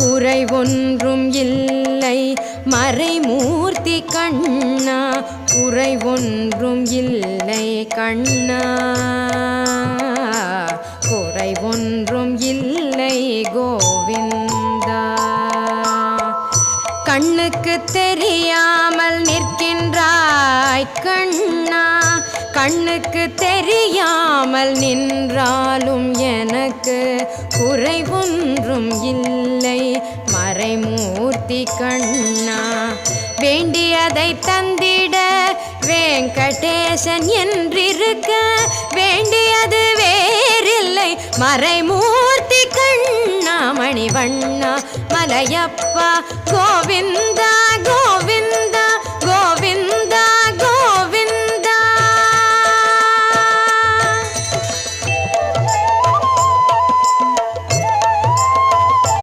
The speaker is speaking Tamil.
குறை ஒன்றும் இல்லை மறைமூர்த்தி கண்ணா, குறை ஒன்றும் இல்லை கண்ணா, குறை ஒன்றும் இல்லை கோவிந்தா. கண்ணுக்கு தெரியாமல் நிற்கின்றாய் கண்ணா, கண்ணுக்கு தெரியாமல் நின்றாலும் எனக்கு குறை ஒன்றும் இல்லை மறைமூர்த்தி கண்ணா. வேண்டியதை தந்திட வெங்கடேசன் என்றிருக்க, வேண்டியது வேறில்லை மறைமூர்த்தி கண்ணா. மணிவண்ணா மலையப்பா கோவிந்தா கோவிந்தா.